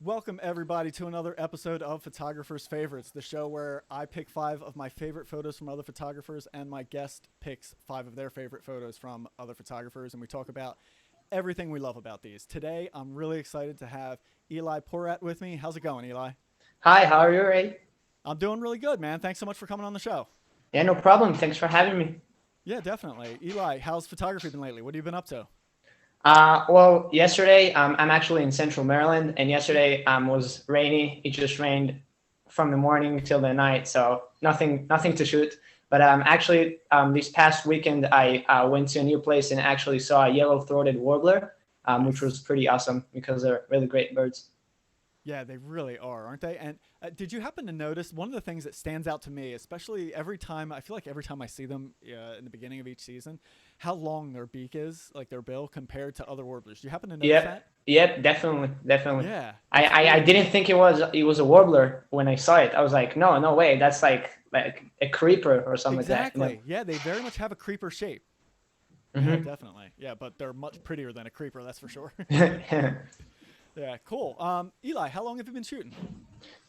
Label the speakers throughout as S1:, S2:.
S1: Welcome, everybody, to another episode of Photographer's Favorites, the show where I pick 5 of my favorite photos from other photographers and my guest picks 5 of their favorite photos from other photographers, and we talk about everything we love about these. Today, I'm really excited to have Ilai Porat with me. How's it going, Eli?
S2: Hi, how are you, Ray?
S1: I'm doing really good, man. Thanks so much for coming on the show.
S2: Yeah, no problem. Thanks for having me.
S1: Yeah, definitely. Eli, how's photography been lately? What have you been up to?
S2: Well, yesterday I'm actually in Central Maryland, and yesterday was rainy. It just rained from the morning till the night, so nothing to shoot. But actually, this past weekend I went to a new place and actually saw a yellow-throated warbler, which was pretty awesome because they're really great birds.
S1: Yeah, they really are, aren't they? And did you happen to notice one of the things that stands out to me, especially every time, I feel like every time I see them in the beginning of each season, how long their beak is, like their bill, compared to other warblers. Do you happen to notice
S2: Yep,
S1: that?
S2: yep, definitely.
S1: Yeah,
S2: I,
S1: it's
S2: I I
S1: really
S2: didn't
S1: cool.
S2: think it was a warbler when I saw it. I was like, no way, that's like a creeper or something like that.
S1: Exactly. Yeah, they very much have a creeper shape. Yeah,
S2: Hmm.
S1: definitely. Yeah, but they're much prettier than a creeper, that's for sure. Yeah, cool. Eli, how long have you been shooting?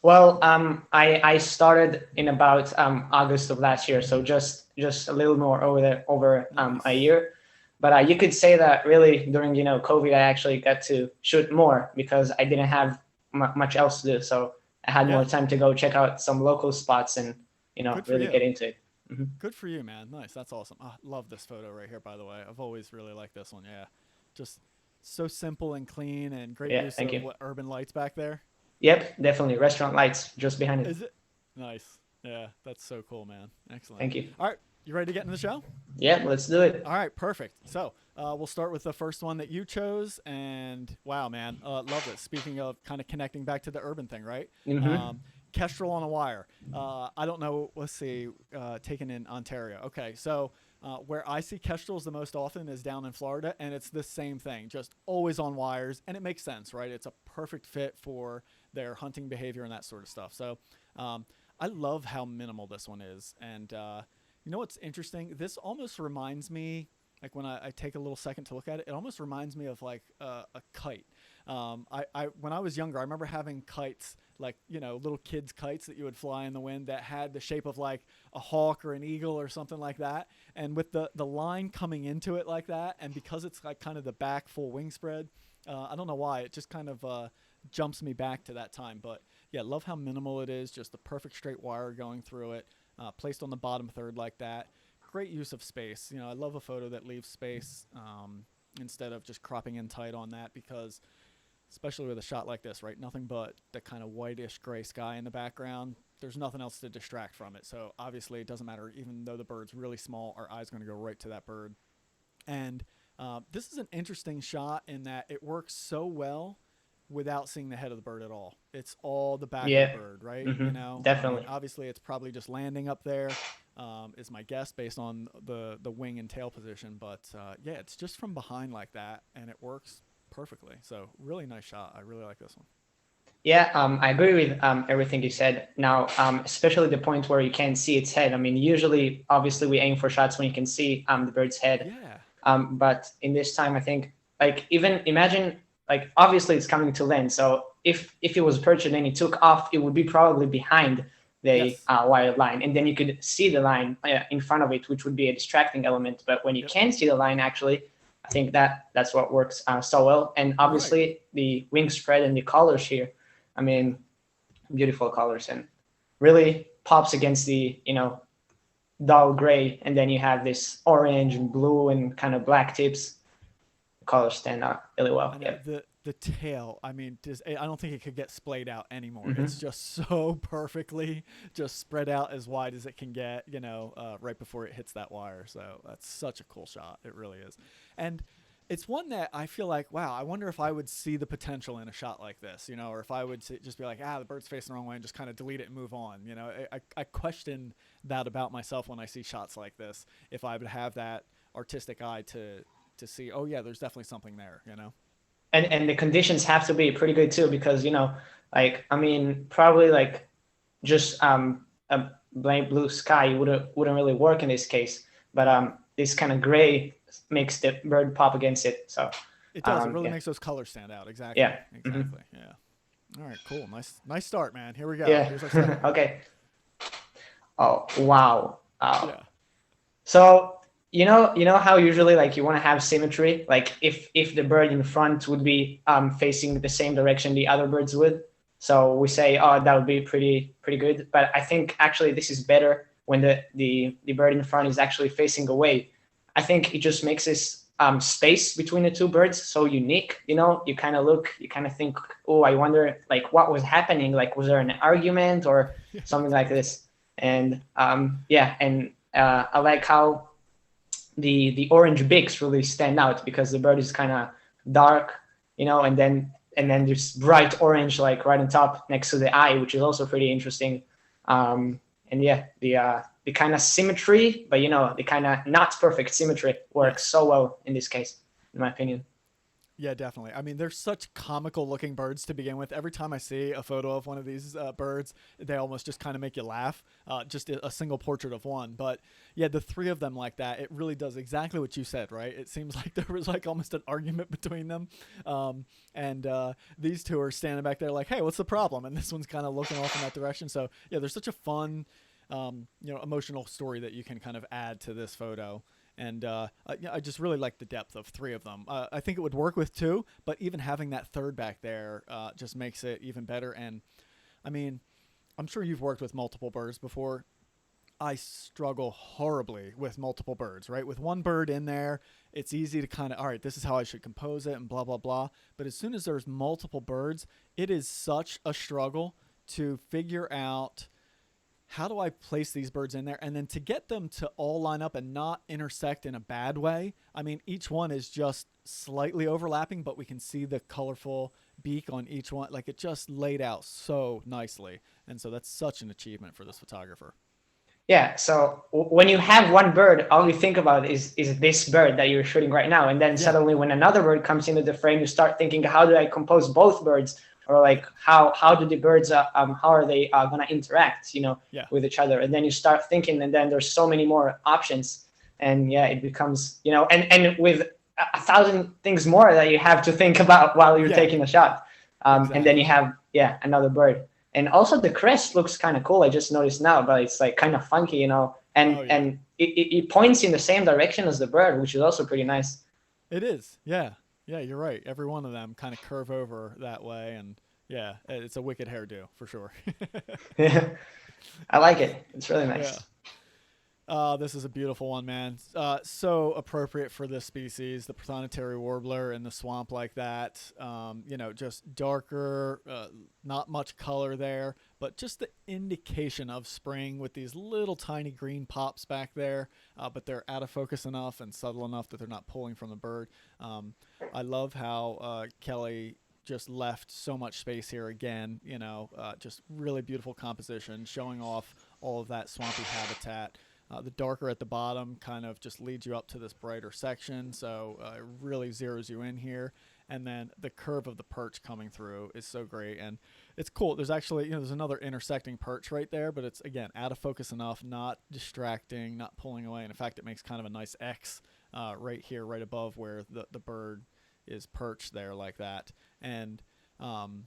S2: Well, I started in about August of last year, so just a little more over a
S1: Nice.
S2: year. But you could say that really during COVID, I actually got to shoot more because I didn't have much else to do. So I had more
S1: Yeah,
S2: time to go check out some local spots and
S1: good for
S2: really get
S1: you.
S2: into it. Hmm.
S1: Good for you, man. Nice. That's awesome. I love this photo right here, by the way. I've always really liked this one. Yeah. Just so simple and clean and great
S2: Yeah,
S1: use
S2: thank
S1: of
S2: you.
S1: what urban lights back there.
S2: Yep, definitely restaurant lights just behind it.
S1: Is it? Nice. Yeah, that's so cool, man. Excellent.
S2: Thank you.
S1: All right. You ready to get into the show?
S2: Yeah, let's do it.
S1: All right, perfect. So we'll start with the first one that you chose. And wow, man, love this. Speaking of kind of connecting back to the urban thing, right?
S2: Hmm.
S1: Um, Kestrel on a wire. I don't know. Let's see. Taken in Ontario. Okay, so where I see Kestrels the most often is down in Florida, and it's the same thing, just always on wires, and it makes sense, right? It's a perfect fit for their hunting behavior and that sort of stuff. So um, I love how minimal this one is, and you know what's interesting? This almost reminds me, like when I take a little second to look at it, it almost reminds me of like a kite. When I was younger, I remember having kites, like, you know, little kids' kites that you would fly in the wind that had the shape of like a hawk or an eagle or something like that. And with the line coming into it like that, and because it's like kind of the back full wing spread, I don't know why, it just kind of jumps me back to that time. But yeah, love how minimal it is, just the perfect straight wire going through it, placed on the bottom third like that. Great use of space. You know, I love a photo that leaves space instead of just cropping in tight on that because, especially with a shot like this, right? Nothing but the kind of whitish gray sky in the background. There's nothing else to distract from it. So obviously, it doesn't matter. Even though the bird's really small, our eye's going to go right to that bird. And this is an interesting shot in that it works so well without seeing the head of the bird at all. It's all the back of the
S2: Yeah.
S1: bird, right?
S2: Hmm.
S1: You know,
S2: Definitely.
S1: obviously it's probably just landing up there, is my guess based on the wing and tail position. But yeah, it's just from behind like that, and it works perfectly. So really nice shot. I really like this one.
S2: Yeah, I agree with everything you said. Now, especially the point where you can't see its head. I mean, usually, obviously, we aim for shots when you can see the bird's head.
S1: Yeah.
S2: But in this time, I think, like, even imagine, like, obviously, it's coming to land. So if it was perched and it took off, it would be probably behind the
S1: Yes.
S2: wire line, and then you could see the line in front of it, which would be a distracting element. But when you
S1: Yep.
S2: can see the line, actually, I think that's what works so well. And
S1: Right.
S2: obviously, the wing spread and the colors here. I mean, beautiful colors and really pops against the dull gray, and then you have this orange and blue and kind of black tips. The colors stand out really well.
S1: I know
S2: Yep.
S1: the tail. I mean, I don't think it could get splayed out anymore. It's
S2: Hmm.
S1: just so perfectly just spread out as wide as it can get. You know, right before it hits that wire. So that's such a cool shot. It really is, and it's one that I feel like, wow, I wonder if I would see the potential in a shot like this. You know, or if I would just be like, the bird's facing the wrong way, and just kind of delete it and move on. You know, I question that about myself when I see shots like this. If I would have that artistic eye to see, oh yeah, there's definitely something there. You know.
S2: And the conditions have to be pretty good too, because like, I mean, probably like just a blank blue sky wouldn't really work in this case. But
S1: Yep.
S2: this kind of gray makes the bird pop against it. So
S1: It does. It really
S2: yeah,
S1: makes those colors stand out. Exactly.
S2: yeah. Hmm.
S1: Exactly. Yeah. All right, cool. Nice start, man. Here we go.
S2: Yeah.
S1: Here's our second one.
S2: Okay. Oh, wow.
S1: Yeah.
S2: So you know how usually like you want to have symmetry, like if the bird in front would be facing the same direction the other birds would. So we say, oh, that would be pretty good. But I think actually this is better when the bird in front is actually facing away. I think it just makes this space between the two birds so unique. You kind of look, you kind of think, oh, I wonder like what was happening. Like, was there an argument or something like this? And yeah, and I like how the orange beaks really stand out because the bird is kind of dark, and then there's bright orange like right on top next to the eye, which is also pretty interesting. And yeah, the kind of symmetry, but the kind of not perfect symmetry works so well in this case, in my opinion.
S1: Yeah, definitely. I mean, they're such comical looking birds to begin with. Every time I see a photo of one of these birds, they almost just kind of make you laugh. Just a single portrait of one. But yeah, the three of them like that, it really does exactly what you said, right? It seems like there was like almost an argument between them. And these two are standing back there like, hey, what's the problem? And this one's kind of looking off in that direction. So yeah, there's such a fun, emotional story that you can kind of add to this photo. And I just really like the depth of three of them. I think it would work with two, but even having that third back there just makes it even better. And I mean, I'm sure you've worked with multiple birds before. I struggle horribly with multiple birds, right? With one bird in there, it's easy to kind of, all right, this is how I should compose it and blah, blah, blah. But as soon as there's multiple birds, it is such a struggle to figure out how do I place these birds in there and then to get them to all line up and not intersect in a bad way. I mean, each one is just slightly overlapping, but we can see the colorful beak on each one. Like it just laid out so nicely. And so that's such an achievement for this photographer.
S2: Yeah, so when you have one bird, all you think about is this bird that you're shooting right now, and then
S1: Yeah.
S2: suddenly when another bird comes into the frame, you start thinking, how do I compose both birds, or like how do the birds how are they gonna interact,
S1: Yeah.
S2: with each other, and then you start thinking, and then there's so many more options, and yeah, it becomes and with a thousand things more that you have to think about while you're
S1: Yeah.
S2: taking a shot, and then
S1: Exactly.
S2: you have another bird. And also the crest looks kind of cool. I just noticed now, but it's like kind of funky, and
S1: Oh, yeah.
S2: and it points in the same direction as the bird, which is also pretty nice.
S1: It is. Yeah. Yeah, you're right. Every one of them kind of curve over that way. And yeah, it's a wicked hairdo for sure.
S2: Yeah, I like it. It's really
S1: Yeah.
S2: nice.
S1: This is a beautiful one, man. So appropriate for this species, the Protonatory warbler in the swamp like that. Just darker, not much color there, but just the indication of spring with these little tiny green pops back there. But they're out of focus enough and subtle enough that they're not pulling from the bird. I love how Kelly just left so much space here again. Just really beautiful composition, showing off all of that swampy habitat. The darker at the bottom kind of just leads you up to this brighter section, so it really zeroes you in here. And then the curve of the perch coming through is so great, and it's cool. There's actually, there's another intersecting perch right there, but it's again out of focus enough, not distracting, not pulling away. And in fact, it makes kind of a nice X right here, right above where the bird is perched there like that, and um,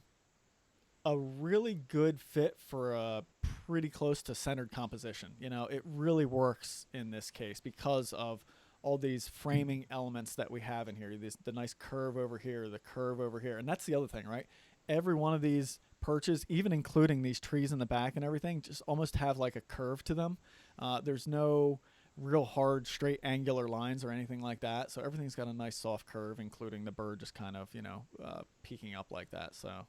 S1: a really good fit for a pretty close to centered composition. It really works in this case because of all these framing elements that we have in here. The nice curve over here, the curve over here. And that's the other thing, right? Every one of these perches, even including these trees in the back and everything, just almost have like a curve to them. There's no real hard, straight, angular lines or anything like that. So everything's got a nice soft curve, including the bird just kind of, peeking up like that. So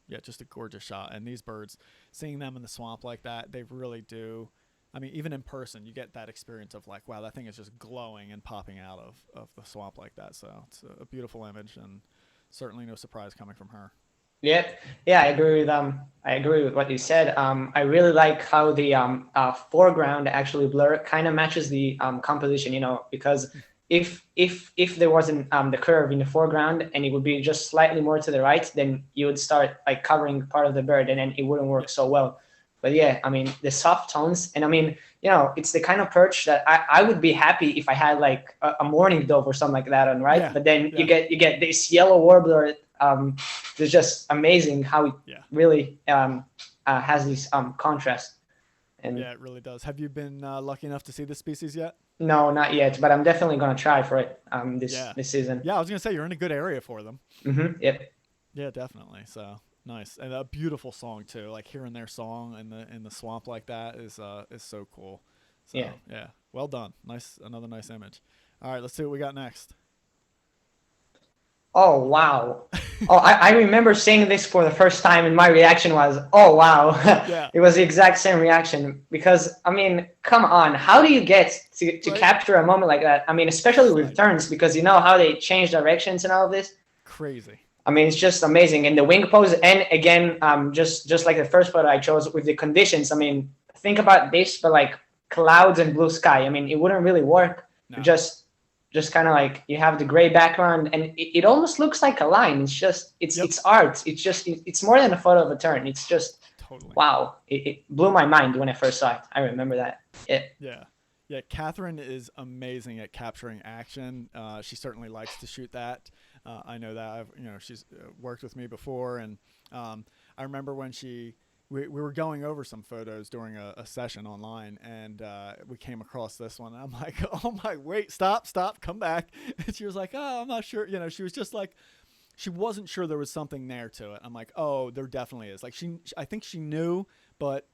S1: yeah, just a gorgeous shot. And these birds, seeing them in the swamp like that, they really do. I mean, even in person, you get that experience of like, wow, that thing is just glowing and popping out of the swamp like that. So it's a beautiful image, and certainly no surprise coming from her.
S2: Yeah, yeah, I agree with what you said. I really like how the foreground actually blur kind of matches the composition. Because if there wasn't the curve in the foreground and it would be just slightly more to the right, then you would start like covering part of the bird, and then it wouldn't work
S1: Yeah.
S2: so well. But yeah, I mean the soft tones, and I mean it's the kind of perch that I would be happy if I had like a mourning dove or something like that on, right?
S1: Yeah.
S2: But then
S1: Yeah.
S2: you get this yellow warbler it's just amazing how it
S1: Yeah.
S2: really has this contrast. And
S1: Yeah, it really does. Have you been lucky enough to see this species yet?
S2: no, not yet, but I'm definitely gonna try for it
S1: Yeah.
S2: this season.
S1: Yeah, I was gonna say you're in a good area for them.
S2: Yep.
S1: Yeah, definitely. So nice, and a beautiful song too. Like hearing their song in the swamp like that is so cool. So
S2: Yeah.
S1: yeah, well done. Nice, another nice image. All right, let's see what we got next.
S2: Oh wow. Oh, I remember seeing this for the first time, and my reaction was, "Oh wow!"
S1: Yeah.
S2: It was the exact same reaction because I mean, come on, how do you get to
S1: Right?
S2: capture a moment like that? I mean, especially
S1: It's
S2: with
S1: like
S2: turns, because you know how they change directions and all of this.
S1: crazy.
S2: I mean, it's just amazing. And the wing pose, and again, just like the first photo I chose with the conditions. I mean, think about this, but like clouds and blue sky. I mean, it wouldn't really work.
S1: No.
S2: Just kind of like you have the gray background, and it almost looks like a line. It's just it's art. It's more than a photo of a turn. It's just
S1: Totally.
S2: wow. It blew my mind when I first saw it. I remember that.
S1: Yeah. Yeah, Catherine is amazing at capturing action. She certainly likes to shoot that. I know that. She's worked with me before, and I remember when we were going over some photos during a session online, and we came across this one. And I'm like, oh my, wait, stop, come back. And she was like, oh, I'm not sure. She was just like, she wasn't sure there was something there to it. I'm like, oh, there definitely is. Like I think she knew, but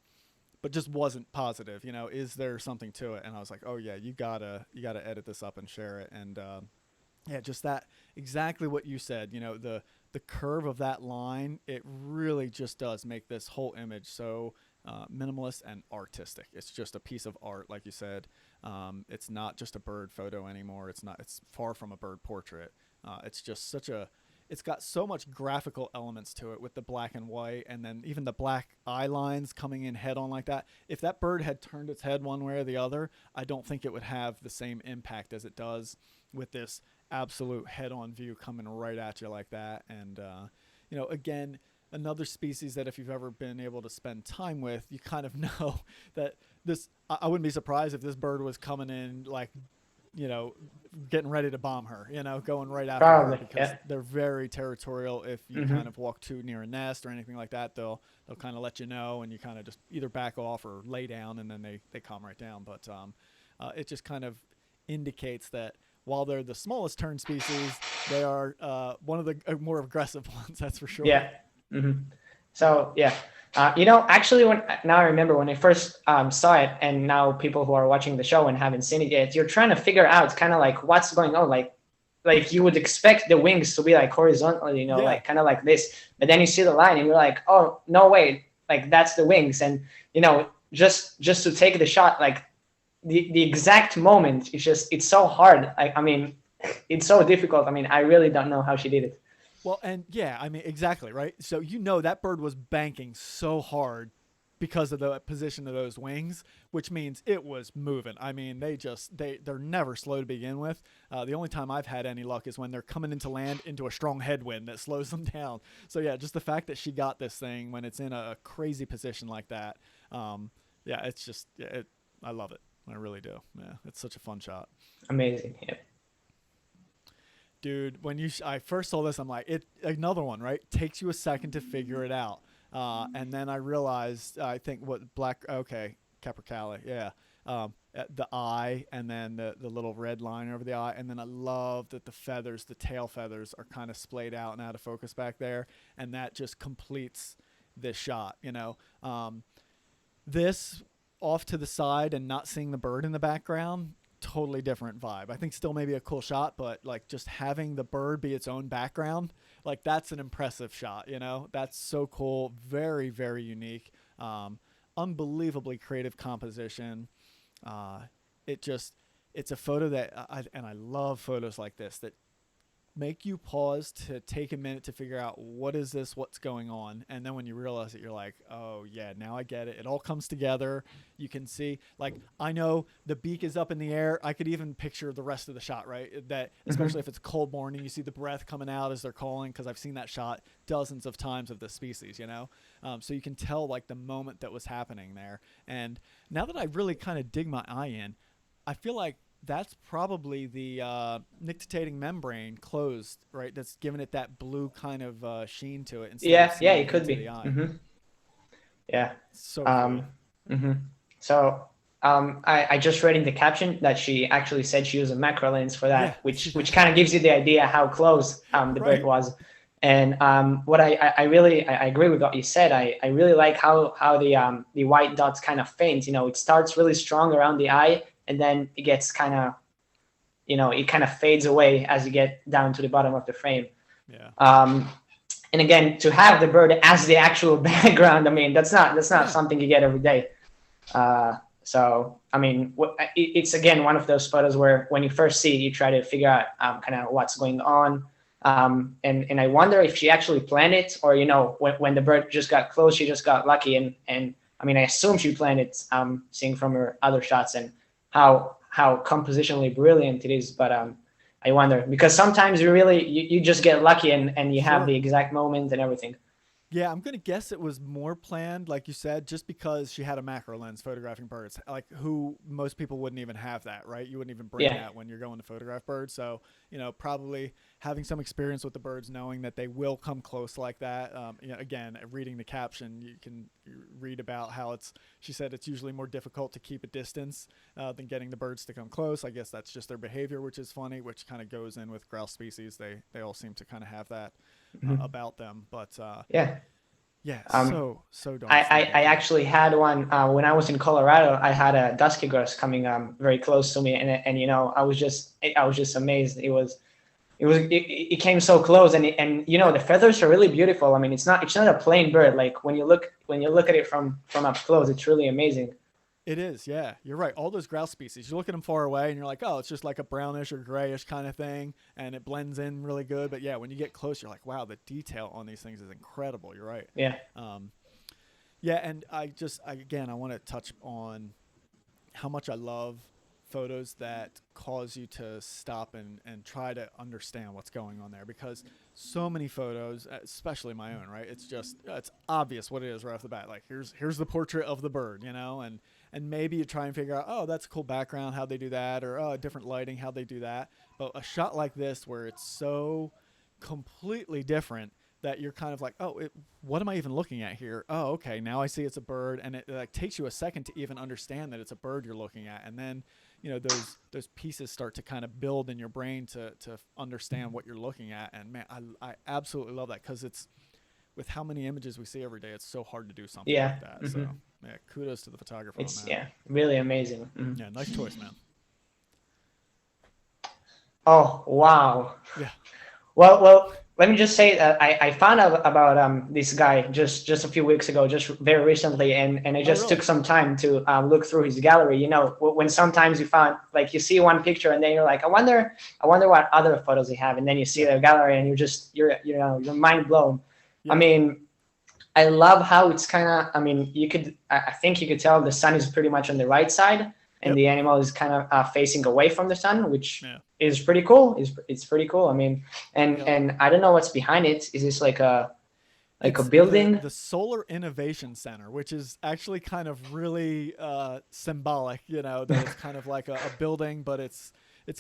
S1: just wasn't positive. Is there something to it? And I was like, oh yeah, you gotta edit this up and share it. And yeah, just that exactly what you said. The curve of that line, it really just does make this whole image so minimalist and artistic. It's just a piece of art, like you said. It's not just a bird photo anymore. It's far from a bird portrait. It's just it's got so much graphical elements to it with the black and white, and then even the black eye lines coming in head on like that. If that bird had turned its head one way or the other, I don't think it would have the same impact as it does with this absolute head-on view coming right at you like that. And again, another species that if you've ever been able to spend time with, you kind of know that this, I wouldn't be surprised if this bird was coming in like getting ready to bomb her, going right after
S2: Probably,
S1: her, because
S2: yeah.
S1: they're very territorial. If you kind of walk too near a nest or anything like that, they'll kind of let you know, and you kind of just either back off or lay down, and then they calm right down. But it just kind of indicates that while they're the smallest tern species, they are one of the more aggressive ones. That's for sure.
S2: Yeah. So yeah, actually, now I remember when I first saw it, and now people who are watching the show and haven't seen it yet, you're trying to figure out kind of like what's going on, like you would expect the wings to be like horizontal, like kind of like this, but then you see the line and you're like, oh no way, like that's the wings, and just to take the shot, like the exact moment, it's so hard. I mean, it's so difficult. I mean, I really don't know how she did it.
S1: Well, and yeah, I mean, exactly, right? So that bird was banking so hard because of the position of those wings, which means it was moving. I mean, they're never slow to begin with. The only time I've had any luck is when they're coming into land into a strong headwind that slows them down. So yeah, just the fact that she got this thing when it's in a crazy position like that, yeah, it's just, I love it. I really do. Yeah, it's such a fun shot.
S2: Amazing. Yeah.
S1: Dude, when I first saw this, I'm like, another one, right? Takes you a second to figure it out. And then I realized, I think Capercaillie, yeah. The eye, and then the little red line over the eye. And then I love that the tail feathers are kind of splayed out and out of focus back there. And that just completes this shot, This off to the side and not seeing the bird in the background, totally different vibe. I think still maybe a cool shot, but like just having the bird be its own background, like that's an impressive shot, That's so cool. Very, very unique. Unbelievably creative composition. It's a photo that I love photos like this that make you pause to take a minute to figure out what's going on. And then when you realize it, you're like, oh yeah, now I get it. It all comes together. You can see, like, I know the beak is up in the air. I could even picture the rest of the shot, right? That, especially if it's a cold morning, you see the breath coming out as they're calling, because I've seen that shot dozens of times of this species, so you can tell like the moment that was happening there. And now that I really kind of dig my eye in, I feel like that's probably the nictitating membrane closed, right? That's giving it that blue kind of sheen to it instead of
S2: Yeah,
S1: seeing
S2: it could
S1: into the
S2: be.
S1: eye.
S2: Yeah.
S1: So
S2: Um,
S1: cool.
S2: hmm So I just read in the caption that she actually said she used a macro lens for
S1: Yeah,
S2: that,
S1: I see
S2: which
S1: that.
S2: kind of gives you the idea how close the bird
S1: Right.
S2: was. And what I really I agree with what you said. I really like how the white dots kind of faint. You know, it starts really strong around the eye, and then it gets kind of, it kind of fades away as you get down to the bottom of the frame.
S1: Yeah.
S2: Um, and again, to have the bird as the actual background, I mean, that's not
S1: Yeah.
S2: something you get every day. So I mean, it's again one of those photos where when you first see it, you try to figure out kind of what's going on. And I wonder if she actually planned it, or when the bird just got close, she just got lucky. And I mean, I assume she planned it, seeing from her other shots and how compositionally brilliant it is. But I wonder, because sometimes you just get lucky, and you have
S1: Sure.
S2: the exact moment and everything.
S1: Yeah, I'm gonna guess it was more planned, like you said, just because she had a macro lens photographing birds. Like, who most people wouldn't even have that, right? You wouldn't even bring
S2: Yeah.
S1: that when you're going to photograph birds. So, probably having some experience with the birds, knowing that they will come close like that. Again, reading the caption, you can read about how it's. She said it's usually more difficult to keep a distance than getting the birds to come close. I guess that's just their behavior, which is funny, which kind of goes in with grouse species. They all seem to kind of have that
S2: Mhm.
S1: about them, but.
S2: Yeah.
S1: Yeah,
S2: Um,
S1: so darn
S2: I
S1: stinking cool.
S2: actually had one when I was in Colorado. I had a dusky grouse coming very close to me, and I was just amazed. It came so close, and
S1: Yeah,
S2: the feathers are really beautiful. I mean, it's not a plain bird. Like when you look at it from up close, it's really amazing.
S1: it is. Yeah, you're right. All those grouse species, you look at them far away and you're like, oh, it's just like a brownish or grayish kind of thing, and it blends in really good. But yeah, when you get close, you're like, wow, the detail on these things is incredible. You're right.
S2: Yeah.
S1: Um, yeah, and again, I want to touch on how much I love photos that cause you to stop and try to understand what's going on there, because so many photos, especially my own, right, it's obvious what it is right off the bat. Like, here's the portrait of the bird, and maybe you try and figure out, oh, that's a cool background, how they do that, or oh, different lighting, how they do that. But a shot like this where it's so completely different that you're kind of like, oh, what am I even looking at here? Oh, okay, now I see it's a bird, and it like takes you a second to even understand that it's a bird you're looking at, and then those pieces start to kind of build in your brain to understand what you're looking at, and man, I absolutely love that, because it's with how many images we see every day, it's so hard to do something
S2: Yeah.
S1: like that. So
S2: hmm
S1: yeah, kudos to the photographer on
S2: It's
S1: that.
S2: yeah, really amazing.
S1: Yeah, nice choice, man.
S2: Oh wow.
S1: Yeah.
S2: Well, let me just say that I found out about this guy just a few weeks ago, just very recently, and I
S1: Oh,
S2: just
S1: really?
S2: took some time to look through his gallery. When sometimes you find, like, you see one picture and then you're like, I wonder what other photos they have, and then you see
S1: Yeah.
S2: their gallery and you're mind blown. I
S1: Yeah.
S2: mean, I love how it's kind of. I mean, I think you could tell the sun is pretty much on the right side, and
S1: Yep.
S2: the animal is kind of facing away from the sun, which
S1: Yeah.
S2: is pretty cool. It's pretty cool. I mean, and
S1: Yep.
S2: and I don't know what's behind it. Is this like a
S1: It's the
S2: building?
S1: the Solar Innovation Center, which is actually kind of really symbolic. That it's kind of like a building, but it's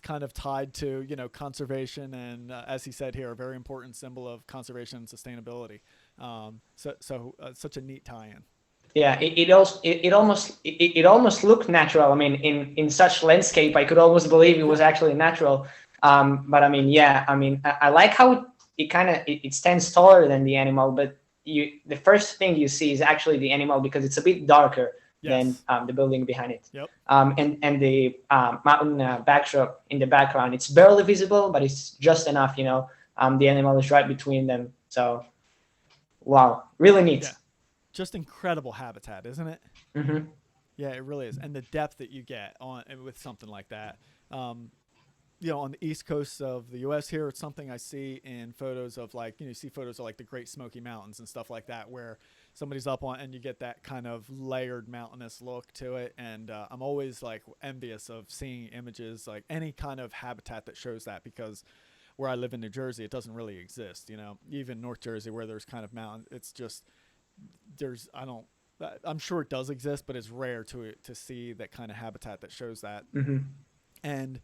S1: kind of tied to conservation, and as he said here, a very important symbol of conservation and sustainability. Such a neat tie-in.
S2: Yeah, it almost looked natural. I mean, in such landscape, I could almost believe it
S1: Yeah.
S2: was actually natural. But I mean, yeah, I mean, I like how it kind of it stands taller than the animal, but the first thing you see is actually the animal, because it's a bit darker than
S1: Yes.
S2: the building behind it.
S1: Yep.
S2: And the mountain backdrop in the background, it's barely visible, but it's just enough. The animal is right between them. So wow, really
S1: Yeah.
S2: neat.
S1: Just incredible habitat, isn't it?
S2: hmm
S1: Yeah, it really is, and the depth that you get on with something like that. Um, on the east coast of the U.S. here, it's something I see in photos of, like, you see photos of like the Great Smoky Mountains and stuff like that, where somebody's up on and you get that kind of layered mountainous look to it. And I'm always like envious of seeing images like any kind of habitat that shows that, because where I live in New Jersey, it doesn't really exist. Even North Jersey, where there's kind of mountains, it's just there's I don't. I'm sure it does exist, but it's rare to see that kind of habitat that shows that.
S2: hmm
S1: And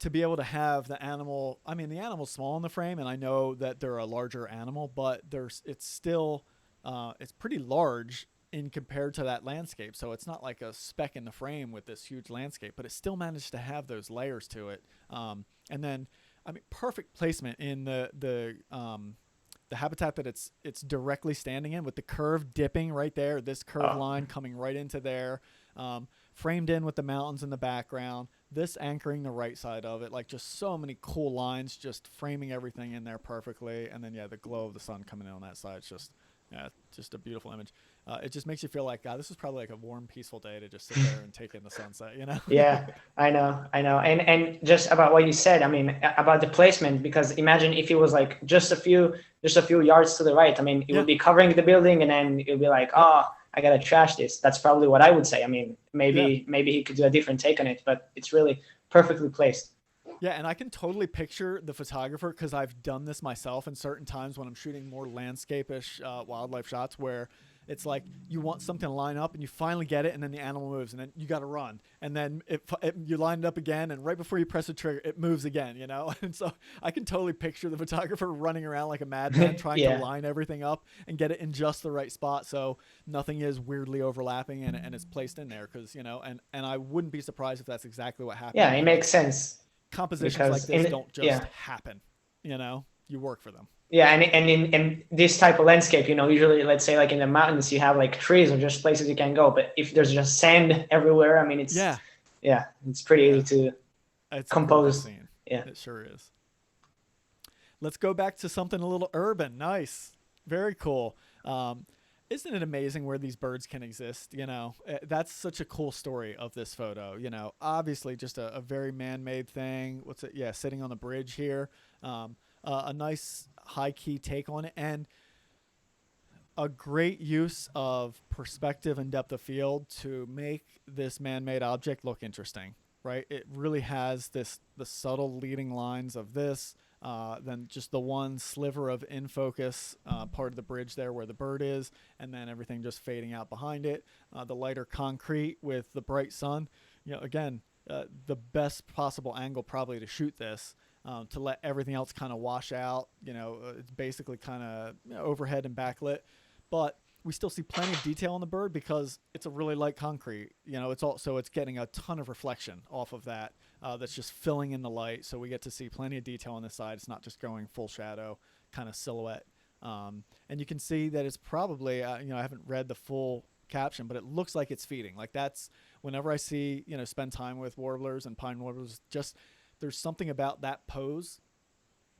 S1: to be able to have the animal, I mean, the animal's small in the frame, and I know that they're a larger animal, but it's still, it's pretty large in compared to that landscape. So it's not like a speck in the frame with this huge landscape, but it still managed to have those layers to it. And then, I mean, perfect placement in the habitat that it's directly standing in, with the curve dipping right there, this curve line coming right into there, framed in with the mountains in the background, this anchoring the right side of it, like just so many cool lines, just framing everything in there perfectly. And then, yeah, the glow of the sun coming in on that side. It's just, yeah, just a beautiful image. It just makes you feel like, God, this is probably like a warm, peaceful day to just sit there and take in the sunset, you know?
S2: Yeah, I know. And just about what you said, I mean, about the placement, because imagine if it was like just a few yards to the right. I mean, it would be covering the building, and then it would be like, oh, I gotta trash this. That's probably what I would say. I mean, maybe he could do a different take on it, but it's really perfectly placed.
S1: Yeah, and I can totally picture the photographer, because I've done this myself in certain times when I'm shooting more landscape-ish wildlife shots, where it's like you want something to line up and you finally get it, and then the animal moves, and then you got to run, and then you line it up again, and right before you press the trigger, it moves again, you know? And so I can totally picture the photographer running around like a madman trying to line everything up and get it in just the right spot so nothing is weirdly overlapping and it's placed in there, because, you know, and I wouldn't be surprised if that's exactly what happened.
S2: Yeah, it makes sense.
S1: Compositions like this don't just happen, you know? You work for them.
S2: Yeah, and in this type of landscape, you know, usually, let's say like in the mountains, you have like trees or just places you can go. But if there's just sand everywhere, I mean, it's it's pretty easy to compose. Yeah,
S1: it sure is. Let's go back to something a little urban. Nice, very cool. Isn't it amazing where these birds can exist? You know, that's such a cool story of this photo. You know, obviously just a very man-made thing. What's it? Yeah, sitting on the bridge here. A nice high-key take on it, and a great use of perspective and depth of field to make this man-made object look interesting, right? It really has the subtle leading lines of this, then just the one sliver of in focus part of the bridge there where the bird is, and then everything just fading out behind it. The lighter concrete with the bright sun. You know, again, the best possible angle probably to shoot this. To let everything else kind of wash out. You know, it's basically kind of overhead and backlit, but we still see plenty of detail on the bird because it's a really light concrete. You know, it's getting a ton of reflection off of that. That's just filling in the light, so we get to see plenty of detail on this side. It's not just going full shadow, kind of silhouette. And you can see that it's probably, I haven't read the full caption, but it looks like it's feeding. Like that's whenever I see, spend time with warblers and pine warblers, just there's something about that pose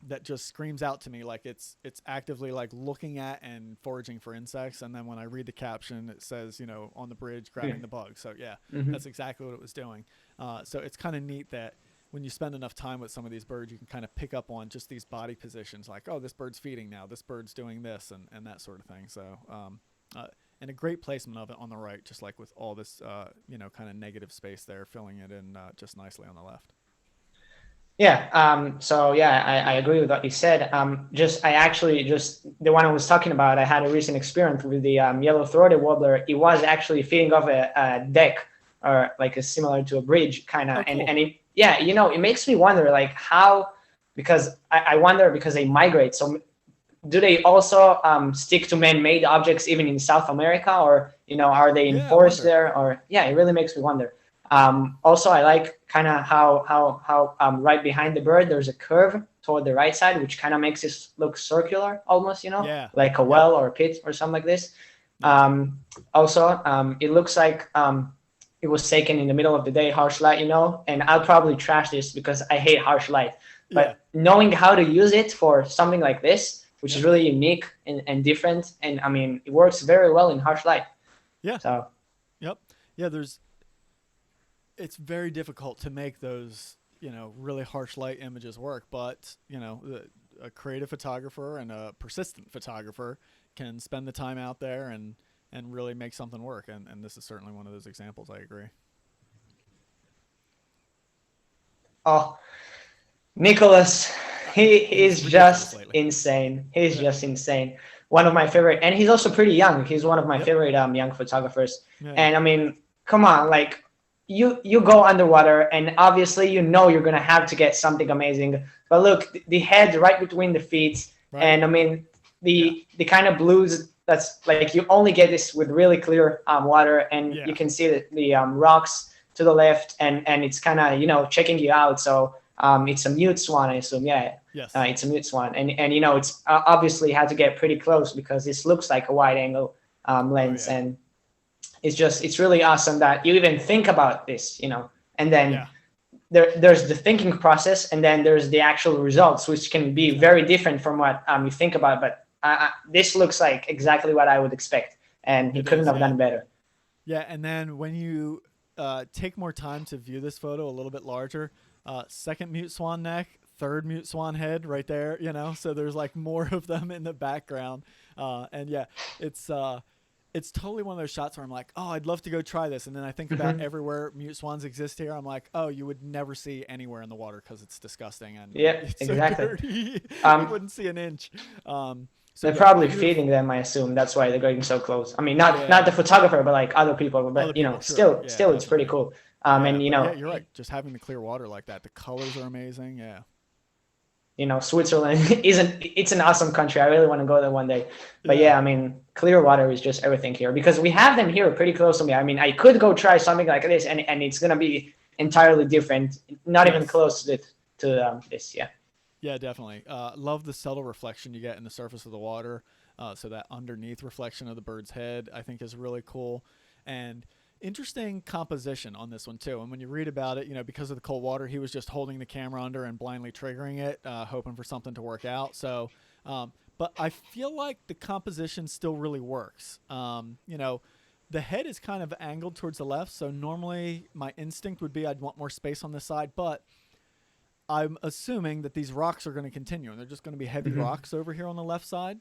S1: that just screams out to me like it's actively like looking at and foraging for insects. And then when I read the caption, it says, on the bridge grabbing the bug. So yeah, that's exactly what it was doing. So it's kind of neat that when you spend enough time with some of these birds, you can kind of pick up on just these body positions like, oh, this bird's feeding now, this bird's doing this and that sort of thing. So, and a great placement of it on the right, just like with all this, kind of negative space there, filling it in just nicely on the left.
S2: Yeah. So yeah, I agree with what you said. I actually the one I was talking about, I had a recent experience with the yellow-throated warbler. It was actually feeding off a deck or like a similar to a bridge kind of. Oh, cool. And it makes me wonder like how, because I wonder because they migrate. So do they also stick to man-made objects even in South America, or, are they in forests there? Or it really makes me wonder. Also, I like kind of how right behind the bird, there's a curve toward the right side, which kind of makes it look circular almost, like a well or a pit or something like this. Also, it looks like it was taken in the middle of the day, harsh light, and I'll probably trash this because I hate harsh light. But knowing how to use it for something like this, which is really unique and different, and I mean, it works very well in harsh light.
S1: Yeah.
S2: So.
S1: Yep. Yeah, it's very difficult to make those, really harsh light images work, but, a creative photographer and a persistent photographer can spend the time out there and really make something work. And this is certainly one of those examples. I agree.
S2: Oh, Nicholas, he is just insane. He's just insane. One of my favorite, and he's also pretty young. He's one of my favorite young photographers. Yeah. And I mean, come on, like, you go underwater, and obviously you know you're gonna have to get something amazing. But look, the head right between the feet,
S1: Right.
S2: and I mean the kind of blues. That's like you only get this with really clear water, and
S1: Yeah.
S2: you can see the rocks to the left, and it's kind of checking you out. So it's a mute swan, I assume. Yeah,
S1: Yes.
S2: it's a mute swan, and it's obviously had to get pretty close because this looks like a wide angle lens,
S1: yeah.
S2: and it's really awesome that you even think about this, and then
S1: Yeah.
S2: there's the thinking process, and then there's the actual results, which can be very different from what you think about. But this looks like exactly what I would expect, and he couldn't have done better.
S1: Yeah, and then when you take more time to view this photo a little bit larger, second mute swan neck, third mute swan head right there, so there's like more of them in the background. And yeah, it's totally one of those shots where I'm like, oh, I'd love to go try this. And then I think about everywhere mute swans exist here. I'm like, oh, you would never see anywhere in the water because it's disgusting. And it's
S2: exactly.
S1: So dirty. You wouldn't see an inch.
S2: So they're probably feeding them, I assume. That's why they're going so close. I mean, not the photographer, but like other people. But still, it's pretty cool. And
S1: yeah, you're right. Just having the clear water like that, the colors are amazing. Yeah.
S2: Switzerland it's an awesome country. I really want to go there one day. But yeah, I mean, clear water is just everything here because we have them here pretty close to me. I mean, I could go try something like this, and it's gonna be entirely different, not even close to this. Yeah.
S1: Yeah, definitely. Love the subtle reflection you get in the surface of the water. So that underneath reflection of the bird's head, I think, is really cool. And interesting composition on this one, too. And when you read about it, because of the cold water, he was just holding the camera under and blindly triggering it, hoping for something to work out. So, but I feel like the composition still really works. The head is kind of angled towards the left. So normally my instinct would be I'd want more space on this side, but I'm assuming that these rocks are going to continue, and they're just going to be heavy rocks over here on the left side.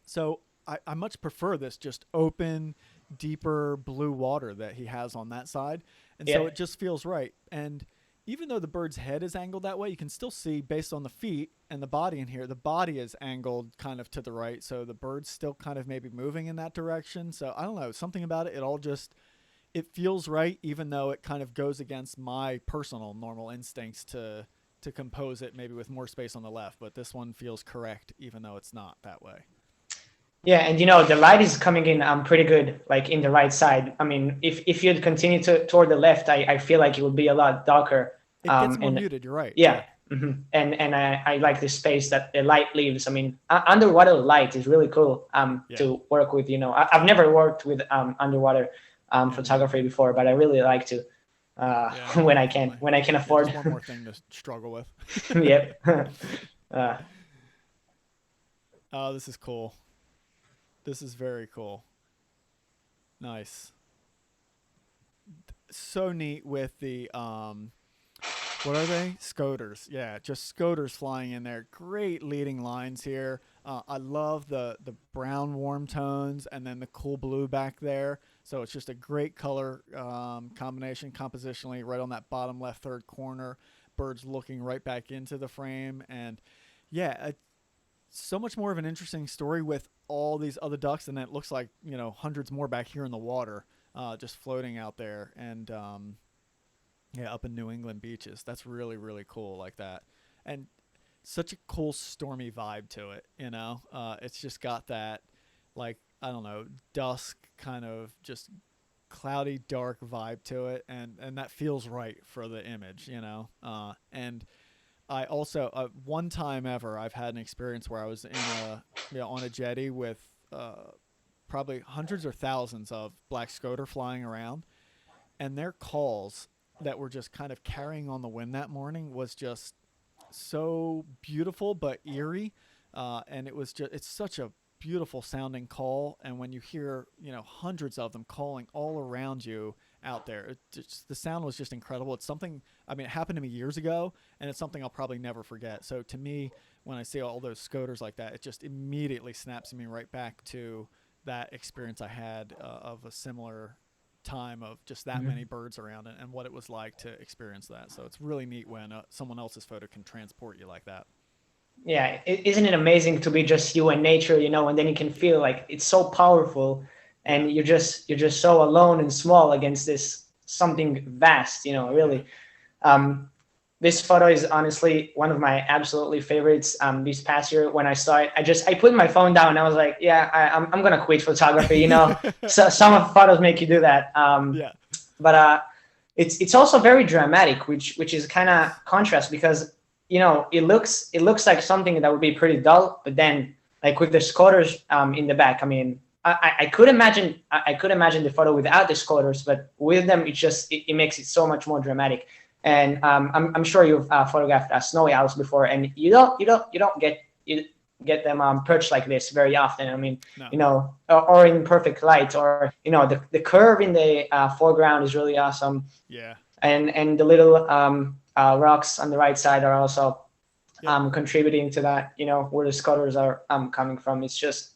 S1: So I much prefer this just open, deeper blue water that he has on that side. And so it just feels right. And even though the bird's head is angled that way, you can still see based on the feet and the body in here, the body is angled kind of to the right. So the bird's still kind of maybe moving in that direction. So I don't know, something about it. It feels right, even though it kind of goes against my personal normal instincts to compose it maybe with more space on the left. But this one feels correct, even though it's not that way.
S2: Yeah, and the light is coming in pretty good, like in the right side. I mean, if you'd continue toward the left, I feel like it would be a lot darker.
S1: It gets more muted, you're right.
S2: Yeah. Mm-hmm. And I like the space that the light leaves. I mean, underwater light is really cool to work with. I've never worked with underwater photography before, but I really like to when I can afford.
S1: Just one more thing to struggle with.
S2: Yep.
S1: Oh, this is cool. This is very cool. Nice. So neat with the what are they? Scoters. Yeah, just scoters flying in there. Great leading lines here. I love the brown warm tones and then the cool blue back there. So it's just a great color combination compositionally right on that bottom left third corner. Birds looking right back into the frame. And yeah, so much more of an interesting story with all these other ducks. And it looks like, hundreds more back here in the water just floating out there. And up in New England beaches. That's really, really cool like that. And such a cool stormy vibe to it, It's just got that, like, I don't know, dusk kind of just cloudy, dark vibe to it. And that feels right for the image, And I also, one time ever, I've had an experience where I was on a jetty with probably hundreds or thousands of black scoter flying around. And their calls that were just kind of carrying on the wind that morning was just so beautiful but eerie, and it's such a beautiful sounding call. And when you hear hundreds of them calling all around you out there, the sound was just incredible. It's something, I mean, it happened to me years ago, and it's something I'll probably never forget. So to me, when I see all those scoters like that, it just immediately snaps me right back to that experience I had of a similar time of just that many birds around it and what it was like to experience that. So it's really neat when someone else's photo can transport you like that.
S2: Yeah, isn't it amazing to be just you and nature, and then you can feel like it's so powerful, and you're just so alone and small against this something vast,
S1: Yeah.
S2: really. Um, this photo is honestly one of my absolutely favorites. This past year when I saw it, I put my phone down and I was like, yeah, I'm gonna quit photography. So some of the photos make you do that.
S1: Yeah.
S2: But it's also very dramatic, which is kind of
S1: Yes.
S2: contrast because it looks like something that would be pretty dull, but then like with the scoters in the back. I mean, I could imagine I could imagine the photo without the scoters, but with them it makes it so much more dramatic. And I'm sure you've photographed snowy owls before, and you don't get them perched like this very often. I mean,
S1: No.
S2: or in perfect light, or the curve in the foreground is really awesome,
S1: Yeah.
S2: and the little rocks on the right side are also
S1: Yep.
S2: contributing to that. Where the scholars are coming from. It's just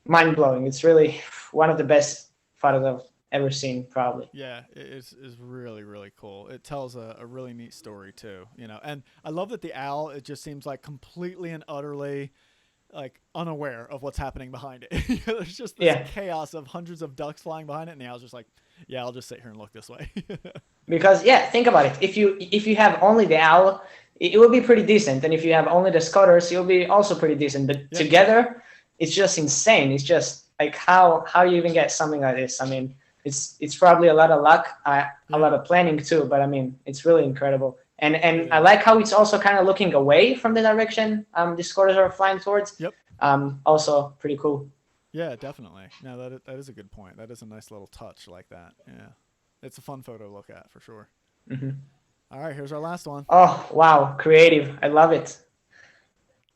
S2: mind blowing. It's really one of the best photos I've ever seen, probably.
S1: Yeah, is really really cool. It tells a really neat story too, And I love that the owl. It just seems like completely and utterly like unaware of what's happening behind it. There's just this
S2: Yeah,
S1: chaos of hundreds of ducks flying behind it, and the owl's just like, yeah, I'll just sit here and look this way.
S2: because yeah, think about it. If you have only the owl, it will be pretty decent, and if you have only the scoters, it will be also pretty decent. But
S1: Yeah,
S2: together, it's just insane. It's just like how you even get something like this. I mean, it's probably a lot of luck, a
S1: yeah,
S2: lot of planning too. But I mean, it's really incredible. And
S1: it
S2: I
S1: is.
S2: like how it's also kind of looking away from the direction the scoters are flying towards.
S1: Yep.
S2: Also pretty cool.
S1: Yeah, definitely. No, that is a good point. That is a nice little touch like that. Yeah, it's a fun photo to look at for sure.
S2: Hmm.
S1: All right, here's our last one.
S2: Oh wow, creative! I love it.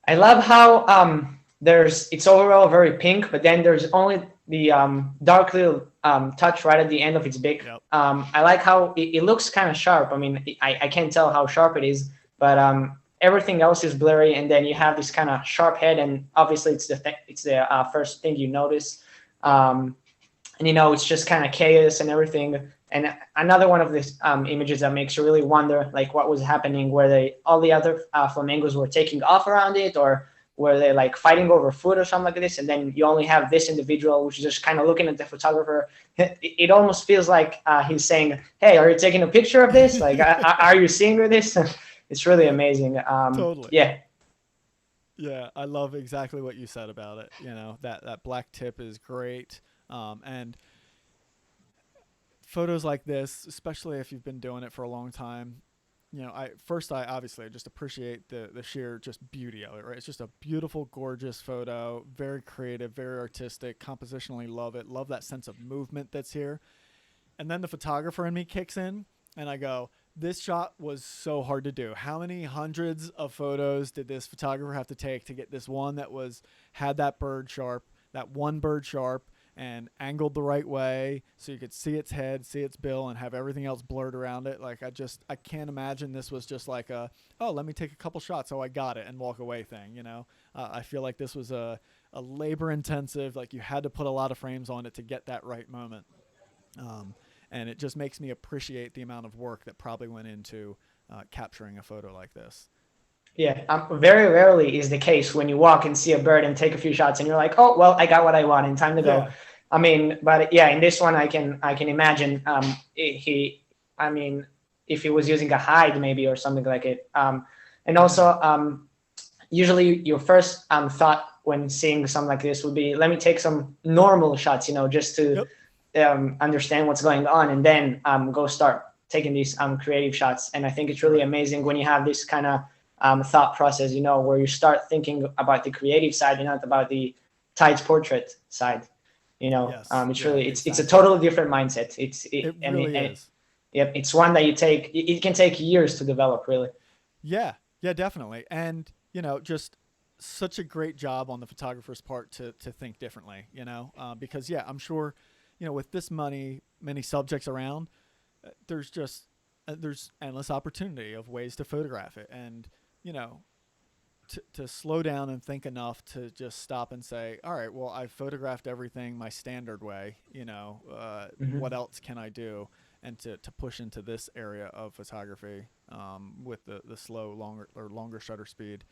S2: I love how it's overall very pink, but then there's only the dark little touch right at the end of its beak.
S1: Yep.
S2: I like how it looks kind of sharp. I mean, I can't tell how sharp it is, but everything else is blurry, and then you have this kind of sharp head, and obviously it's the first thing you notice.
S1: Yep.
S2: And it's just kind of chaos and everything. And another one of these images that makes you really wonder, like what was happening, where all the other flamingos were taking off around it, or were they like fighting over food or something like this, and then you only have this individual which is just kind of looking at the photographer. It almost feels like he's saying, hey, are you taking a picture of this? Like, are you seeing this? It's really
S1: Yeah.
S2: amazing.
S1: Totally.
S2: Yeah.
S1: Yeah, I love exactly what you said about it. That black tip is great. And photos like this, especially if you've been doing it for a long time, I obviously just appreciate the sheer just beauty of it, right? It's just a beautiful, gorgeous photo, very creative, very artistic, compositionally love it. Love that sense of movement that's here. And then the photographer in me kicks in and I go, this shot was so hard to do. How many hundreds of photos did this photographer have to take to get this one that had that bird sharp, that one bird sharp, and angled the right way so you could see its head, see its bill, and have everything else blurred around it? Like, I can't imagine this was just like let me take a couple shots, I got it, and walk away thing. I feel like this was a labor intensive, like you had to put a lot of frames on it to get that right moment. Um, and it just makes me appreciate the amount of work that probably went into capturing a photo like this.
S2: Yeah, very rarely is the case when you walk and see a bird and take a few shots and you're like, oh well, I got what I want and time to go.
S1: Yeah.
S2: I mean, but yeah, in this one, I can imagine I mean, if he was using a hide maybe or something like it. And also, usually your first thought when seeing something like this would be, let me take some normal shots, just to
S1: Yep.
S2: understand what's going on, and then go start taking these creative shots. And I think it's really
S1: Right.
S2: amazing when you have this kind of thought process, where you start thinking about the creative side and not about the tight portrait side.
S1: Yes.
S2: It's
S1: Yeah.
S2: really it's a
S1: Exactly.
S2: totally different mindset.
S1: It really is.
S2: Yep, it's one that it can take years to develop, really.
S1: Yeah. Yeah. Definitely. And just such a great job on the photographer's part to think differently. Because yeah, I'm sure, with this many subjects around, there's just there's endless opportunity of ways to photograph it, and you know to slow down and think enough to just stop and say, all right, well, I've photographed everything my standard way. What
S2: Hmm.
S1: else can I do? And to push into this area of photography with the slow, longer shutter speed,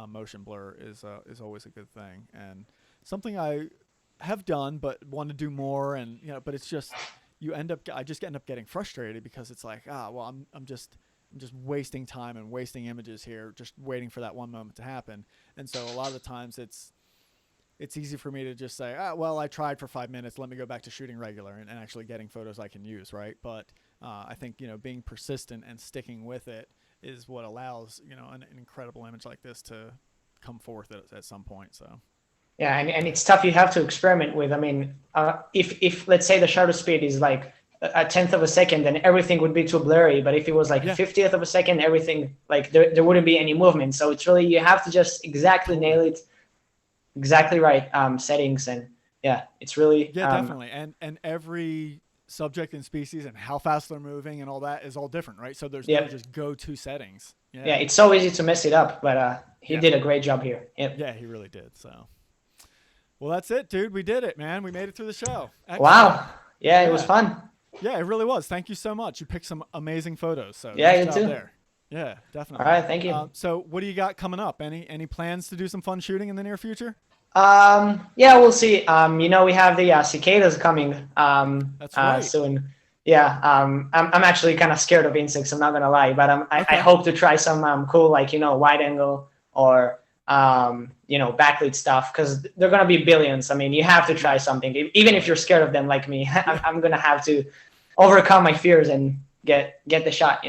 S1: motion blur is always a good thing, and something I have done but want to do more. And but it's just I just end up getting frustrated because it's like, well, I'm just wasting time and wasting images here, just waiting for that one moment to happen. And so a lot of the times it's easy for me to just say, well, I tried for 5 minutes. Let me go back to shooting regular and actually getting photos I can use. Right. But I think, being persistent and sticking with it is what allows, an incredible image like this to come forth at some point. So.
S2: Yeah. And it's tough. You have to experiment with, I mean, if let's say the shutter speed is like a tenth of a second, then everything would be too blurry. But if it was like a 50th of a second, everything, like there wouldn't be any movement. So it's really, you have to just exactly nail it, exactly right settings. And it's really
S1: definitely. And every subject and species and how fast they're moving and all that is all different, right? So there's no just go-to settings.
S2: Yeah, it's so easy to mess it up, but he did a great job here.
S1: Yeah, he really did. So, well, that's it, dude. We did it, man. We made it through the show. Excellent.
S2: Wow. Yeah, it was fun.
S1: Yeah, it really was. Thank you so much. You picked some amazing photos. So
S2: nice
S1: job
S2: too.
S1: There. Yeah, definitely.
S2: All right, thank you.
S1: So what do you got coming up? Any plans to do some fun shooting in the near future?
S2: Yeah, we'll see. We have the cicadas coming
S1: That's right.
S2: soon. Yeah, I'm actually kind of scared of insects. I'm not gonna lie, but I hope to try some cool, like, wide angle or backlit stuff, because they're gonna be billions. I mean, you have to try something, even if you're scared of them like me. I'm gonna have to overcome my fears and get the shot.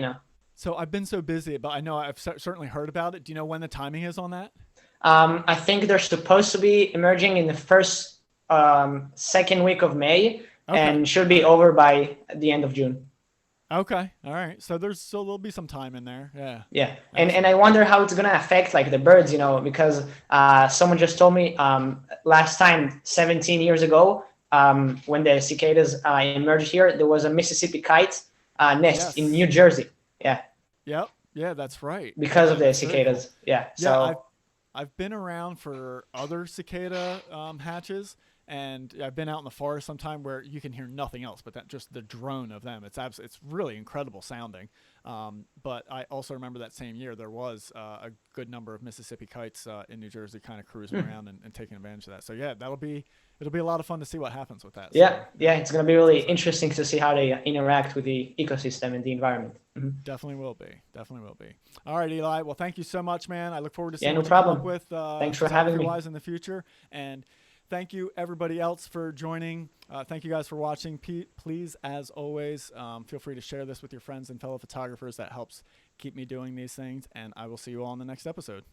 S1: So I've been so busy, but I know I've certainly heard about it. Do you know when the timing is on that?
S2: I think they're supposed to be emerging in the first second week of May. And should be over by the end of June.
S1: Okay. All right. So there'll be some time in there. Yeah.
S2: Yeah. And I wonder how it's going to affect like the birds, because someone just told me last time, 17 years ago, when the cicadas emerged here, there was a Mississippi kite nest in New Jersey. Yeah.
S1: Yep. Yeah, that's right.
S2: Because of the cicadas. Cool. Yeah. So
S1: I've been around for other cicada hatches. And I've been out in the forest sometime where you can hear nothing else but just the drone of them. It's really incredible sounding. But I also remember that same year there was a good number of Mississippi kites in New Jersey kind of cruising around and taking advantage of that. So yeah, it'll be a lot of fun to see what happens with that.
S2: Yeah, so, it's going to be really interesting to see how they interact with the ecosystem and the environment. Mm-hmm.
S1: Definitely will be. All right, Eli. Well, thank you so much, man. I look forward to seeing
S2: what you come
S1: up with.
S2: Thanks for having me.
S1: In the future. And thank you, everybody else, for joining. Thank you guys for watching. Please, as always, feel free to share this with your friends and fellow photographers. That helps keep me doing these things. And I will see you all in the next episode.